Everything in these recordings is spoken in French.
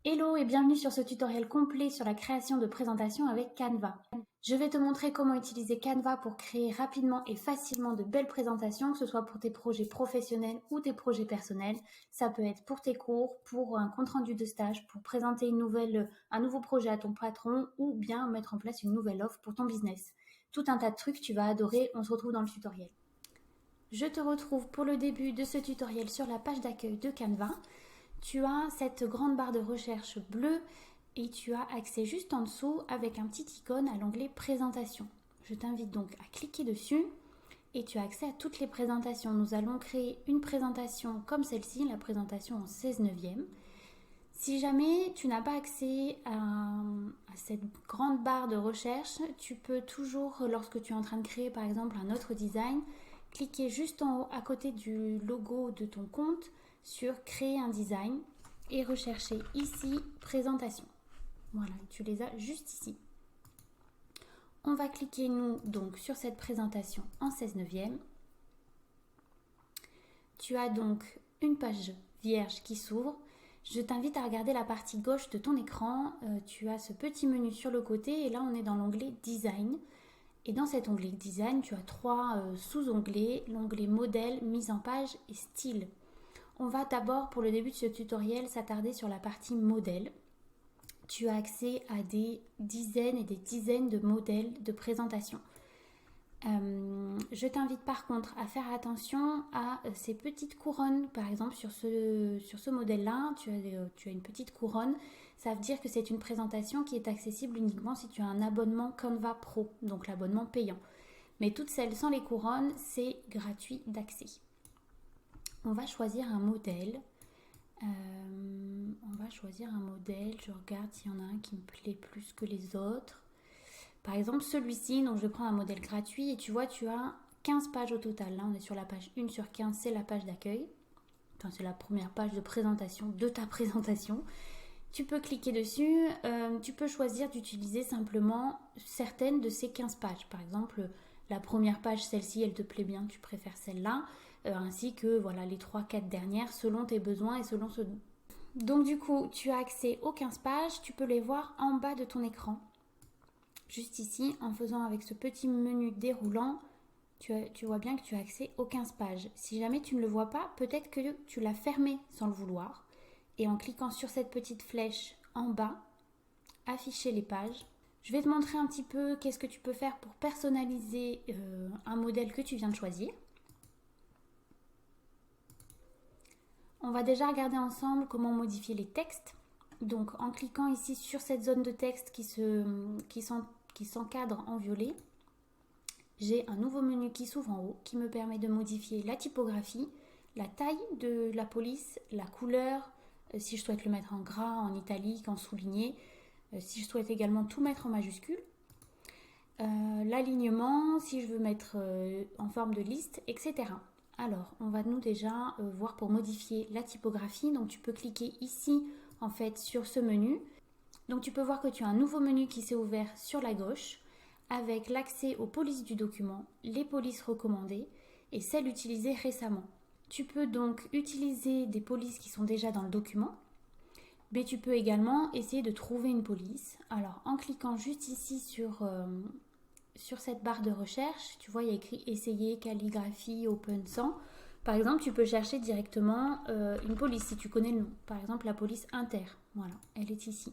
Hello et bienvenue sur ce tutoriel complet sur la création de présentations avec Canva. Je vais te montrer comment utiliser Canva pour créer rapidement et facilement de belles présentations, que ce soit pour tes projets professionnels ou tes projets personnels. Ça peut être pour tes cours, pour un compte-rendu de stage, pour présenter un nouveau projet à ton patron ou bien mettre en place une nouvelle offre pour ton business. Tout un tas de trucs, tu vas adorer, on se retrouve dans le tutoriel. Je te retrouve pour le début de ce tutoriel sur la page d'accueil de Canva. Tu as cette grande barre de recherche bleue et tu as accès juste en dessous avec un petit icône à l'onglet présentation. Je t'invite donc à cliquer dessus et tu as accès à toutes les présentations. Nous allons créer une présentation comme celle-ci, la présentation en 16 neuvième. Si jamais tu n'as pas accès à cette grande barre de recherche, tu peux toujours, lorsque tu es en train de créer par exemple un autre design, cliquer juste en haut à côté du logo de ton compte sur créer un design et rechercher ici présentation. Voilà, tu les as juste ici. On va cliquer nous donc sur cette présentation en 16 neuvième. Tu as donc une page vierge qui s'ouvre. Je t'invite à regarder la partie gauche de ton écran. Tu as ce petit menu sur le côté et là on est dans l'onglet Design. Et dans cet onglet Design, tu as trois sous-onglets, l'onglet Modèle, Mise en page et Style. On va d'abord, pour le début de ce tutoriel, s'attarder sur la partie Modèle. Tu as accès à des dizaines et des dizaines de modèles de présentation. Je t'invite par contre à faire attention à ces petites couronnes. Par exemple, sur ce modèle-là, tu as une petite couronne. Ça veut dire que c'est une présentation qui est accessible uniquement si tu as un abonnement Canva Pro, donc l'abonnement payant. Mais toutes celles sans les couronnes, c'est gratuit d'accès. On va choisir un modèle. Je regarde s'il y en a un qui me plaît plus que les autres. Par exemple, celui-ci, donc je vais prendre un modèle gratuit et tu vois, tu as 15 pages au total. Là, on est sur la page 1 sur 15, c'est la page d'accueil. Enfin, c'est la première page de présentation de ta présentation. Tu peux cliquer dessus, tu peux choisir d'utiliser simplement certaines de ces 15 pages. Par exemple, la première page, celle-ci, elle te plaît bien, tu préfères celle-là, ainsi que voilà, les 3-4 dernières selon tes besoins et selon ce... Donc du coup, tu as accès aux 15 pages, tu peux les voir en bas de ton écran. Juste ici, en faisant avec ce petit menu déroulant, tu vois bien que tu as accès aux 15 pages. Si jamais tu ne le vois pas, peut-être que tu l'as fermé sans le vouloir. Et en cliquant sur cette petite flèche en bas, afficher les pages. Je vais te montrer un petit peu qu'est-ce que tu peux faire pour personnaliser un modèle que tu viens de choisir. On va déjà regarder ensemble comment modifier les textes. Donc en cliquant ici sur cette zone de texte qui s'encadre en violet, j'ai un nouveau menu qui s'ouvre en haut qui me permet de modifier la typographie, la taille de la police, la couleur, si je souhaite le mettre en gras, en italique, en souligné, si je souhaite également tout mettre en majuscule, l'alignement, si je veux mettre en forme de liste, etc. Alors, on va nous déjà voir pour modifier la typographie. Donc, tu peux cliquer ici, en fait, sur ce menu. Donc, tu peux voir que tu as un nouveau menu qui s'est ouvert sur la gauche avec l'accès aux polices du document, les polices recommandées et celles utilisées récemment. Tu peux donc utiliser des polices qui sont déjà dans le document, mais tu peux également essayer de trouver une police. Alors, en cliquant juste ici sur cette barre de recherche, tu vois, il y a écrit essayer calligraphie open sans. Par exemple, tu peux chercher directement une police si tu connais le nom. Par exemple, la police Inter. Voilà, elle est ici.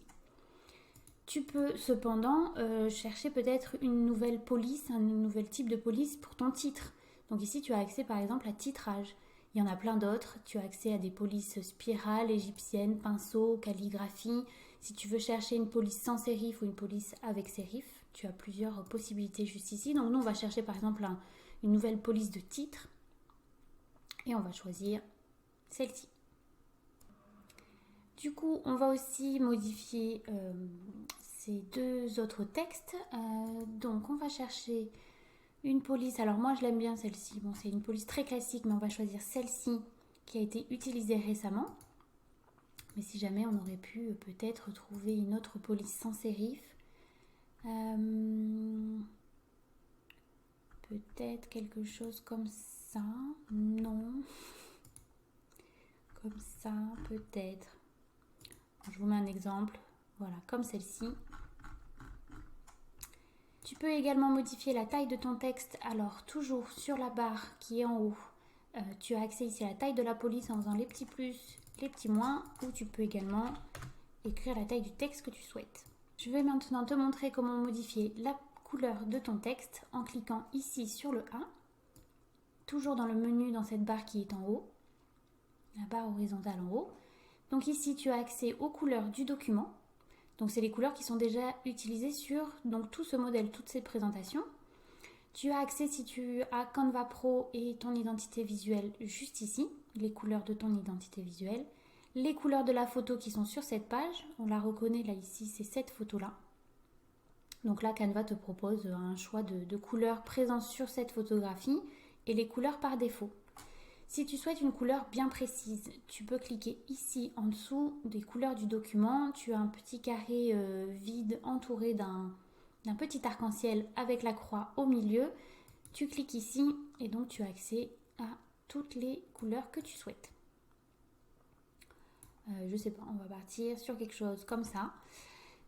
Tu peux cependant chercher peut-être une nouvelle police, un nouvel type de police pour ton titre. Donc ici, tu as accès par exemple à titrage. Il y en a plein d'autres. Tu as accès à des polices spirales, égyptiennes, pinceau, calligraphie. Si tu veux chercher une police sans sérif ou une police avec sérif, tu as plusieurs possibilités juste ici. Donc nous, on va chercher par exemple une nouvelle police de titre. Et on va choisir celle-ci. Du coup, on va aussi modifier ces deux autres textes. Donc, on va chercher une police. Alors, moi, je l'aime bien celle-ci. Bon, c'est une police très classique, mais on va choisir celle-ci qui a été utilisée récemment. Mais si jamais on aurait pu peut-être trouver une autre police sans sérif. Peut-être quelque chose comme ça. Non. Comme ça, peut-être. Je vous mets un exemple, voilà, comme celle-ci. Tu peux également modifier la taille de ton texte. Alors, toujours sur la barre qui est en haut, tu as accès ici à la taille de la police en faisant les petits plus, les petits moins, ou tu peux également écrire la taille du texte que tu souhaites. Je vais maintenant te montrer comment modifier la couleur de ton texte en cliquant ici sur le A, toujours dans le menu dans cette barre qui est en haut, la barre horizontale en haut. Donc ici, tu as accès aux couleurs du document. Donc c'est les couleurs qui sont déjà utilisées sur donc, tout ce modèle, toutes ces présentations. Tu as accès si tu as Canva Pro et ton identité visuelle juste ici, les couleurs de ton identité visuelle. Les couleurs de la photo qui sont sur cette page, on la reconnaît là ici, c'est cette photo-là. Donc là, Canva te propose un choix de couleurs présentes sur cette photographie et les couleurs par défaut. Si tu souhaites une couleur bien précise, tu peux cliquer ici en dessous des couleurs du document. Tu as un petit carré vide entouré d'un petit arc-en-ciel avec la croix au milieu. Tu cliques ici et donc tu as accès à toutes les couleurs que tu souhaites. Je sais pas, on va partir sur quelque chose comme ça.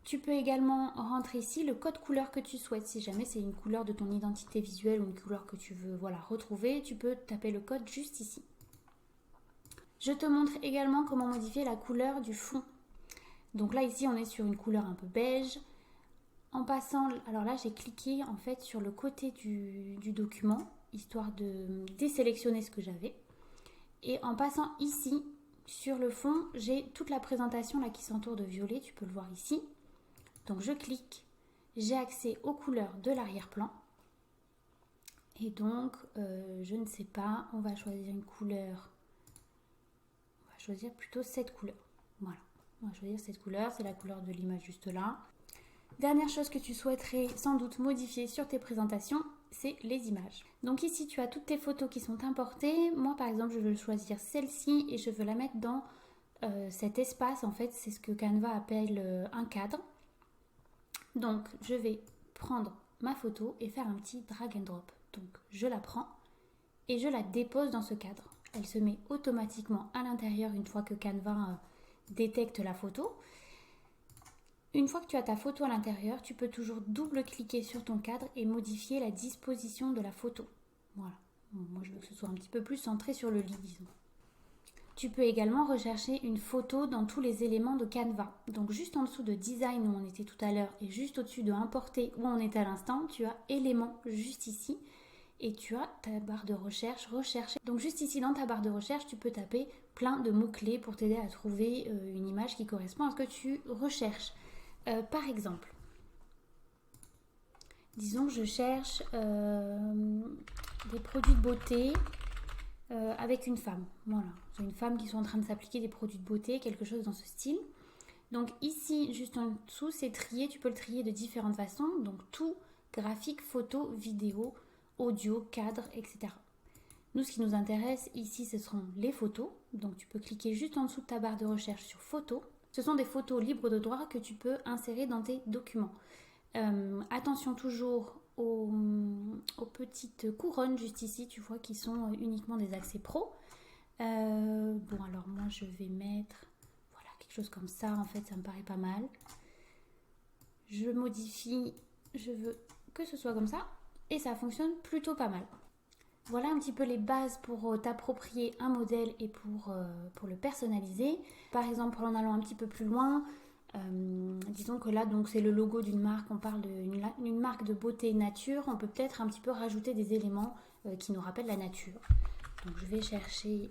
Tu peux également rentrer ici le code couleur que tu souhaites. Si jamais c'est une couleur de ton identité visuelle ou une couleur que tu veux retrouver, tu peux taper le code juste ici. Je te montre également comment modifier la couleur du fond. Donc là ici on est sur une couleur un peu beige. En passant, alors là j'ai cliqué en fait sur le côté du document, histoire de désélectionner ce que j'avais. Et en passant ici sur le fond, j'ai toute la présentation là qui s'entoure de violet, tu peux le voir ici. Donc je clique, j'ai accès aux couleurs de l'arrière-plan. Et donc, je ne sais pas, on va choisir une couleur. On va choisir plutôt cette couleur. Voilà, on va choisir cette couleur, c'est la couleur de l'image juste là. Dernière chose que tu souhaiterais sans doute modifier sur tes présentations, c'est les images. Donc ici, tu as toutes tes photos qui sont importées. Moi, par exemple, je veux choisir celle-ci et je veux la mettre dans cet espace. En fait, c'est ce que Canva appelle un cadre. Donc, je vais prendre ma photo et faire un petit drag and drop. Donc, je la prends et je la dépose dans ce cadre. Elle se met automatiquement à l'intérieur une fois que Canva détecte la photo. Une fois que tu as ta photo à l'intérieur, tu peux toujours double-cliquer sur ton cadre et modifier la disposition de la photo. Voilà. Moi, je veux que ce soit un petit peu plus centré sur le lit, disons. Tu peux également rechercher une photo dans tous les éléments de Canva. Donc juste en dessous de Design où on était tout à l'heure et juste au-dessus de Importer où on est à l'instant, tu as Éléments juste ici et tu as ta barre de recherche, Rechercher. Donc juste ici dans ta barre de recherche, tu peux taper plein de mots-clés pour t'aider à trouver une image qui correspond à ce que tu recherches. Par exemple, disons que je cherche des produits de beauté avec une femme. Voilà, j'ai une femme qui sont en train de s'appliquer des produits de beauté, quelque chose dans ce style. Donc ici, juste en dessous, c'est trié. Tu peux le trier de différentes façons. Donc tout, graphique, photo, vidéo, audio, cadre, etc. Nous, ce qui nous intéresse ici, ce seront les photos. Donc tu peux cliquer juste en dessous de ta barre de recherche sur photos. Ce sont des photos libres de droit que tu peux insérer dans tes documents. Attention toujours aux petites couronnes juste ici, tu vois, qui sont uniquement des accès pro. Bon, alors moi, je vais mettre voilà, quelque chose comme ça. En fait, ça me paraît pas mal. Je modifie, je veux que ce soit comme ça. Et ça fonctionne plutôt pas mal. Voilà un petit peu les bases pour t'approprier un modèle et pour le personnaliser. Par exemple, en allant un petit peu plus loin, disons que là, donc c'est le logo d'une marque, on parle d'une marque de beauté nature. On peut peut-être un petit peu rajouter des éléments qui nous rappellent la nature. Donc je vais chercher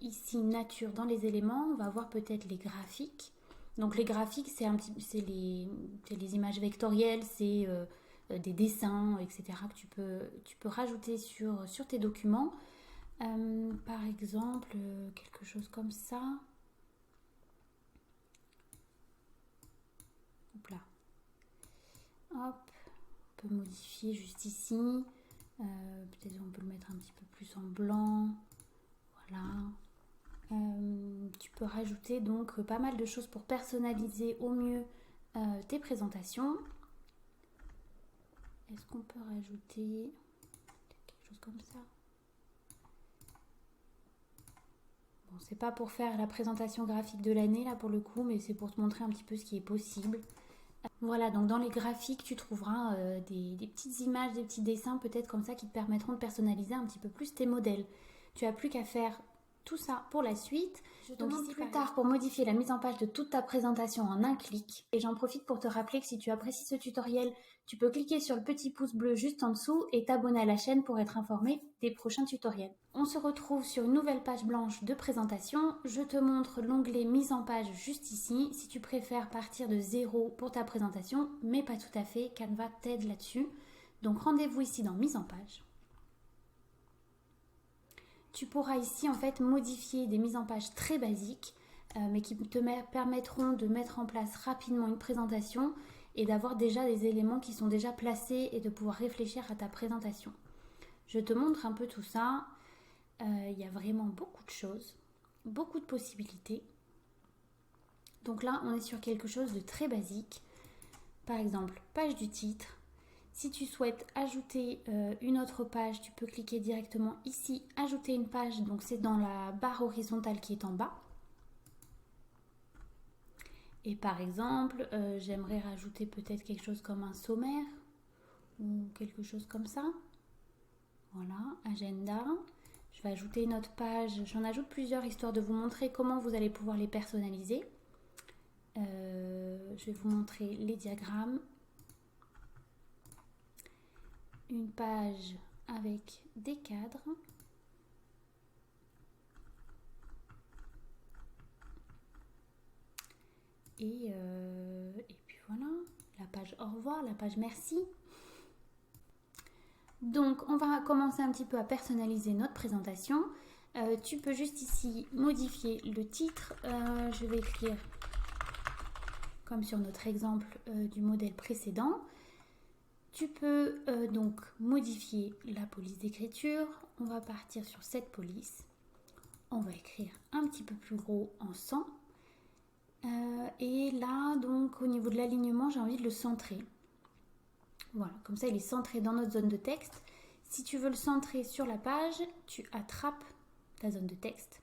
ici nature dans les éléments. On va voir peut-être les graphiques. Donc les graphiques, c'est les images vectorielles, c'est des dessins, etc. que tu peux rajouter sur tes documents. Par exemple, quelque chose comme ça. Hop là. Hop. On peut modifier juste ici. Peut-être on peut le mettre un petit peu plus en blanc. Voilà. Tu peux rajouter donc pas mal de choses pour personnaliser au mieux tes présentations. Est-ce qu'on peut rajouter quelque chose comme ça? Bon, c'est pas pour faire la présentation graphique de l'année là pour le coup, mais c'est pour te montrer un petit peu ce qui est possible. Voilà, donc dans les graphiques, tu trouveras des petites images, des petits dessins peut-être comme ça qui te permettront de personnaliser un petit peu plus tes modèles. Tu n'as plus qu'à faire tout ça pour la suite. Je te montre plus tard pour modifier la mise en page de toute ta présentation en un clic. Et j'en profite pour te rappeler que si tu apprécies ce tutoriel, tu peux cliquer sur le petit pouce bleu juste en dessous et t'abonner à la chaîne pour être informé des prochains tutoriels. On se retrouve sur une nouvelle page blanche de présentation. Je te montre l'onglet mise en page juste ici. Si tu préfères partir de zéro pour ta présentation, mais pas tout à fait, Canva t'aide là-dessus. Donc rendez-vous ici dans mise en page. Tu pourras ici en fait modifier des mises en page très basiques mais qui te permettront de mettre en place rapidement une présentation et d'avoir déjà des éléments qui sont déjà placés et de pouvoir réfléchir à ta présentation. Je te montre un peu tout ça. Il y a vraiment beaucoup de choses, beaucoup de possibilités. Donc là, on est sur quelque chose de très basique. Par exemple, page du titre. Si tu souhaites ajouter une autre page, tu peux cliquer directement ici, ajouter une page. Donc c'est dans la barre horizontale qui est en bas. Et par exemple, j'aimerais rajouter peut-être quelque chose comme un sommaire ou quelque chose comme ça. Voilà, agenda. Je vais ajouter une autre page. J'en ajoute plusieurs histoire de vous montrer comment vous allez pouvoir les personnaliser. Je vais vous montrer les diagrammes. Une page avec des cadres. Et puis voilà, la page au revoir, la page merci. Donc on va commencer un petit peu à personnaliser notre présentation. Tu peux juste ici modifier le titre. Je vais écrire comme sur notre exemple du modèle précédent. Tu peux donc modifier la police d'écriture. On va partir sur cette police. On va écrire un petit peu plus gros en 100. Et là, donc au niveau de l'alignement, j'ai envie de le centrer. Voilà, comme ça il est centré dans notre zone de texte. Si tu veux le centrer sur la page, tu attrapes ta zone de texte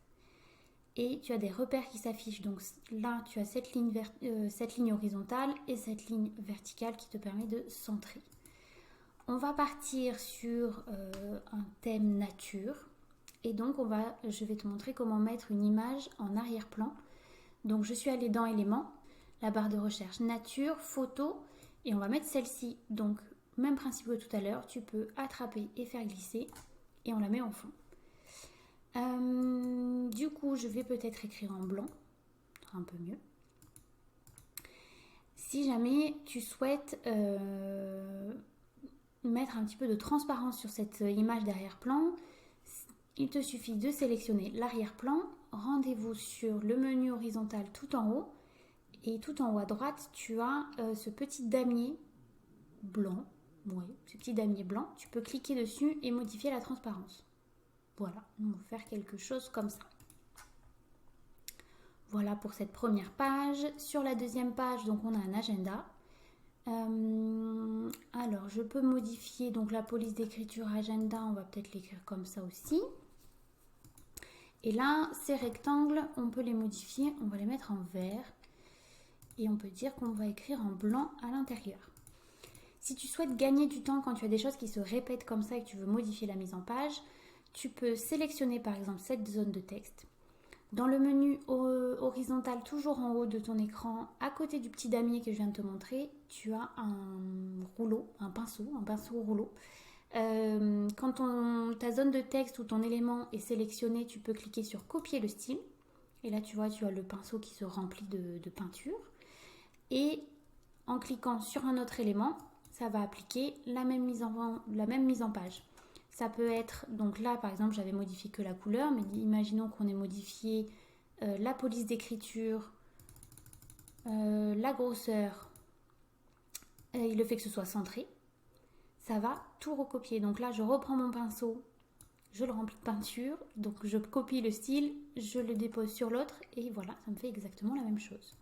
et tu as des repères qui s'affichent. Donc là, tu as cette ligne horizontale et cette ligne verticale qui te permet de centrer. On va partir sur un thème nature et donc je vais te montrer comment mettre une image en arrière-plan. Donc je suis allée dans éléments, la barre de recherche nature, photo et on va mettre celle-ci. Donc même principe que tout à l'heure, tu peux attraper et faire glisser et on la met en fond. Du coup, je vais peut-être écrire en blanc, un peu mieux. Si jamais tu souhaites mettre un petit peu de transparence sur cette image d'arrière-plan, il te suffit de sélectionner l'arrière-plan. Rendez-vous sur le menu horizontal tout en haut. Et tout en haut à droite, tu as ce petit damier blanc. Oui, ce petit damier blanc. Tu peux cliquer dessus et modifier la transparence. Voilà, on va faire quelque chose comme ça. Voilà pour cette première page. Sur la deuxième page, donc on a un agenda. Alors, je peux modifier donc la police d'écriture agenda. On va peut-être l'écrire comme ça aussi. Et là, ces rectangles, on peut les modifier. On va les mettre en vert. Et on peut dire qu'on va écrire en blanc à l'intérieur. Si tu souhaites gagner du temps quand tu as des choses qui se répètent comme ça et que tu veux modifier la mise en page, tu peux sélectionner par exemple cette zone de texte. Dans le menu horizontal, toujours en haut de ton écran, à côté du petit damier que je viens de te montrer, tu as un rouleau, un pinceau rouleau. Quand ta zone de texte ou ton élément est sélectionné, tu peux cliquer sur copier le style. Et là, tu vois, tu as le pinceau qui se remplit de peinture. Et en cliquant sur un autre élément, ça va appliquer la même mise en page. Ça peut être, donc là par exemple j'avais modifié que la couleur, mais imaginons qu'on ait modifié la police d'écriture, la grosseur, et le fait que ce soit centré, ça va tout recopier. Donc là je reprends mon pinceau, je le remplis de peinture, donc je copie le style, je le dépose sur l'autre et voilà, ça me fait exactement la même chose.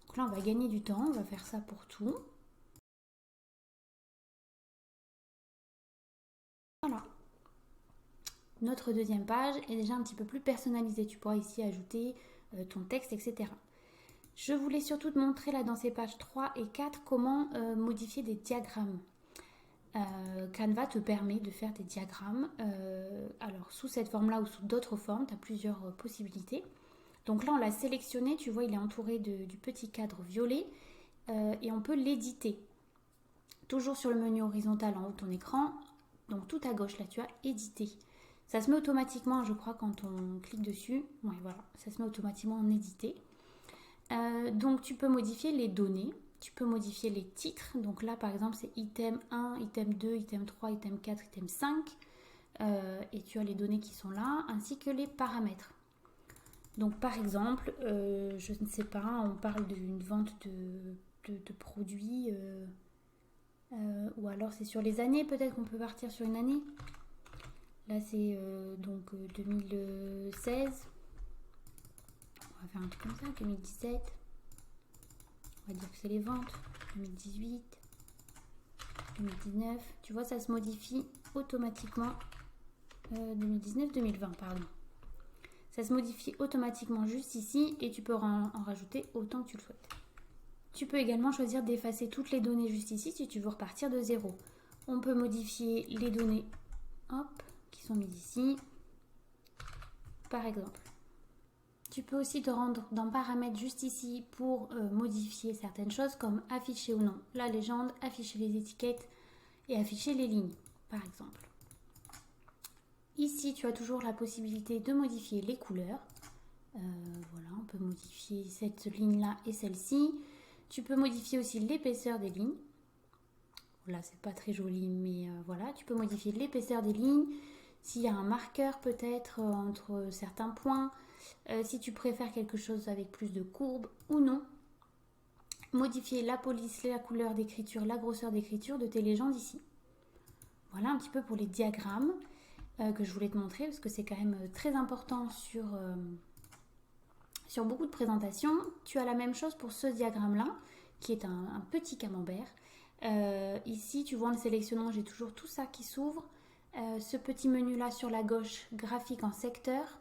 Donc là on va gagner du temps, on va faire ça pour tout. Voilà. notre deuxième page est déjà un petit peu plus personnalisée. Tu pourras ici ajouter ton texte, etc. Je voulais surtout te montrer là dans ces pages 3 et 4 comment modifier des diagrammes. Canva te permet de faire des diagrammes. Alors sous cette forme-là ou sous d'autres formes, tu as plusieurs possibilités. Donc là, on l'a sélectionné, tu vois, il est entouré du petit cadre violet et on peut l'éditer. Toujours sur le menu horizontal en haut de ton écran, donc tout à gauche, là, tu as éditer. Ça se met automatiquement, je crois, quand on clique dessus. Ouais, voilà, ça se met automatiquement en éditer. Donc tu peux modifier les données, tu peux modifier les titres. Donc là, par exemple, c'est item 1, item 2, item 3, item 4, item 5. Et tu as les données qui sont là, ainsi que les paramètres. Donc par exemple, je ne sais pas, on parle d'une vente de produits, ou alors c'est sur les années, peut-être qu'on peut partir sur une année. Là c'est donc 2016, on va faire un truc comme ça, 2017, on va dire que c'est les ventes, 2018, 2019, tu vois ça se modifie automatiquement, 2019-2020 pardon. Ça se modifie automatiquement juste ici et tu peux en rajouter autant que tu le souhaites. Tu peux également choisir d'effacer toutes les données juste ici si tu veux repartir de zéro. On peut modifier les données qui sont mises ici, par exemple. Tu peux aussi te rendre dans paramètres juste ici pour modifier certaines choses comme afficher ou non la légende, afficher les étiquettes et afficher les lignes, par exemple. Ici, tu as toujours la possibilité de modifier les couleurs. Voilà, on peut modifier cette ligne-là et celle-ci. Tu peux modifier aussi l'épaisseur des lignes. Là, c'est pas très joli, mais voilà. Tu peux modifier l'épaisseur des lignes. S'il y a un marqueur peut-être entre certains points. Si tu préfères quelque chose avec plus de courbes ou non. Modifier la police, la couleur d'écriture, la grosseur d'écriture de tes légendes ici. Voilà un petit peu pour les diagrammes. Que je voulais te montrer parce que c'est quand même très important sur beaucoup de présentations. Tu as la même chose pour ce diagramme-là, qui est un petit camembert. Ici, tu vois en le sélectionnant, j'ai toujours tout ça qui s'ouvre. Ce petit menu-là sur la gauche, graphique en secteur,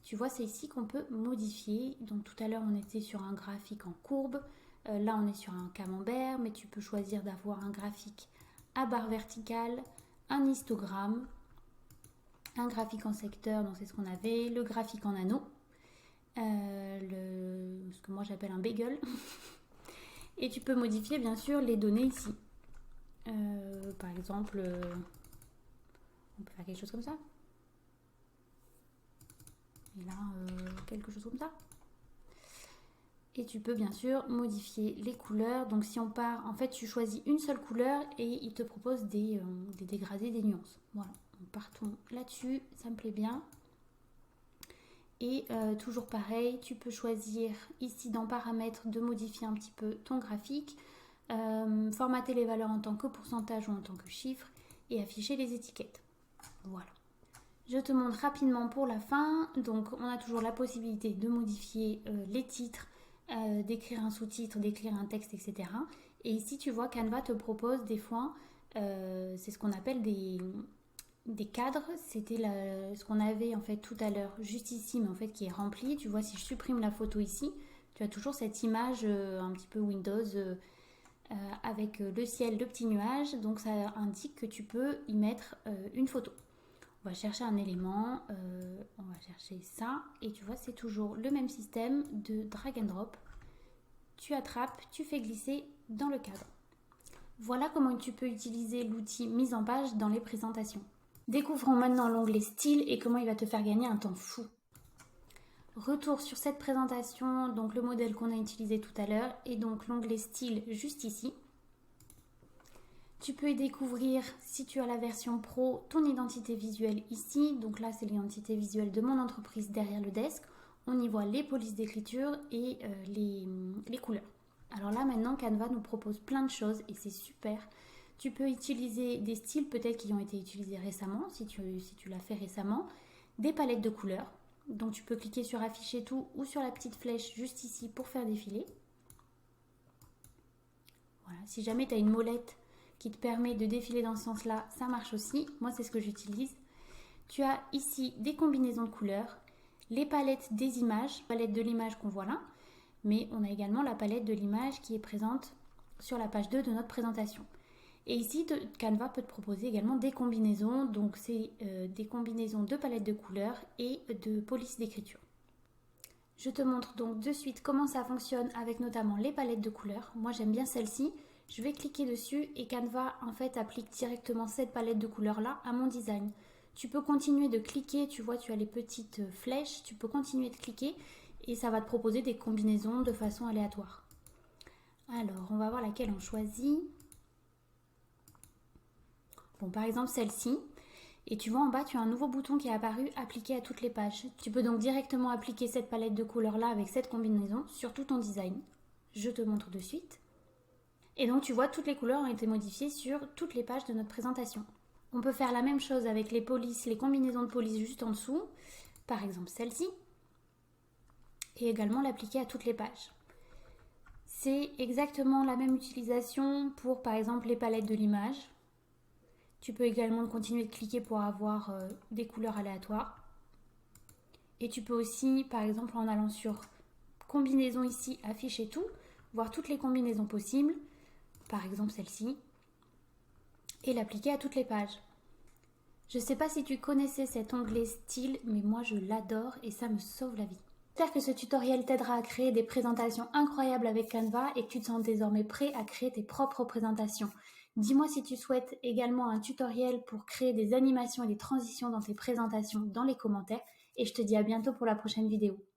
tu vois, c'est ici qu'on peut modifier. Donc tout à l'heure, on était sur un graphique en courbe. Là, on est sur un camembert, mais tu peux choisir d'avoir un graphique à barre verticale, un histogramme, un graphique en secteur, donc c'est ce qu'on avait, le graphique en anneau, ce que moi j'appelle un bagel. Et tu peux modifier bien sûr les données ici. Par exemple, on peut faire quelque chose comme ça. Et là, quelque chose comme ça. Et tu peux bien sûr modifier les couleurs. Donc si on part, en fait tu choisis une seule couleur et il te propose des dégradés, des nuances. Voilà. Partons là-dessus, ça me plaît bien. Et toujours pareil, tu peux choisir ici dans paramètres de modifier un petit peu ton graphique, formater les valeurs en tant que pourcentage ou en tant que chiffre et afficher les étiquettes. Voilà. Je te montre rapidement pour la fin. Donc on a toujours la possibilité de modifier les titres, d'écrire un sous-titre, d'écrire un texte, etc. Et ici tu vois Canva te propose des fois, c'est ce qu'on appelle des cadres, c'était ce qu'on avait en fait tout à l'heure juste ici mais en fait qui est rempli. Tu vois, si je supprime la photo ici, tu as toujours cette image un petit peu Windows avec le ciel, le petit nuage, donc ça indique que tu peux y mettre une photo. On va chercher un élément, on va chercher ça et tu vois c'est toujours le même système de drag and drop. Tu attrapes, tu fais glisser dans le cadre. Voilà comment tu peux utiliser l'outil mise en page dans les présentations. Découvrons maintenant l'onglet style et comment il va te faire gagner un temps fou. Retour sur cette présentation, donc le modèle qu'on a utilisé tout à l'heure et donc l'onglet style juste ici. Tu peux y découvrir, si tu as la version pro, ton identité visuelle ici. Donc là, c'est l'identité visuelle de mon entreprise derrière le desk. On y voit les polices d'écriture et les couleurs. Alors là, maintenant, Canva nous propose plein de choses et c'est super. Tu peux utiliser des styles peut-être qui ont été utilisés récemment, si tu l'as fait récemment, des palettes de couleurs. Donc tu peux cliquer sur afficher tout ou sur la petite flèche juste ici pour faire défiler. Voilà, si jamais tu as une molette qui te permet de défiler dans ce sens-là, ça marche aussi. Moi, c'est ce que j'utilise. Tu as ici des combinaisons de couleurs, les palettes des images, palette de l'image qu'on voit là, mais on a également la palette de l'image qui est présente sur la page 2 de notre présentation. Et ici, Canva peut te proposer également des combinaisons, donc c'est des combinaisons de palettes de couleurs et de polices d'écriture. Je te montre donc de suite comment ça fonctionne avec notamment les palettes de couleurs. Moi j'aime bien celle-ci. Je vais cliquer dessus et Canva en fait applique directement cette palette de couleurs là à mon design. Tu peux continuer de cliquer, tu vois tu as les petites flèches, tu peux continuer de cliquer et ça va te proposer des combinaisons de façon aléatoire. Alors on va voir laquelle on choisit. Bon par exemple celle-ci. Et tu vois en bas, tu as un nouveau bouton qui est apparu, appliquer à toutes les pages. Tu peux donc directement appliquer cette palette de couleurs là avec cette combinaison sur tout ton design. Je te montre de suite. Et donc tu vois, toutes les couleurs ont été modifiées sur toutes les pages de notre présentation. On peut faire la même chose avec les polices, les combinaisons de police juste en dessous. Par exemple celle-ci. Et également l'appliquer à toutes les pages. C'est exactement la même utilisation pour par exemple les palettes de l'image. Tu peux également continuer de cliquer pour avoir des couleurs aléatoires. Et tu peux aussi, par exemple, en allant sur combinaison ici, afficher tout, voir toutes les combinaisons possibles, par exemple celle-ci, et l'appliquer à toutes les pages. Je ne sais pas si tu connaissais cet onglet style, mais moi je l'adore et ça me sauve la vie. J'espère que ce tutoriel t'aidera à créer des présentations incroyables avec Canva et que tu te sens désormais prêt à créer tes propres présentations. Dis-moi si tu souhaites également un tutoriel pour créer des animations et des transitions dans tes présentations dans les commentaires et je te dis à bientôt pour la prochaine vidéo.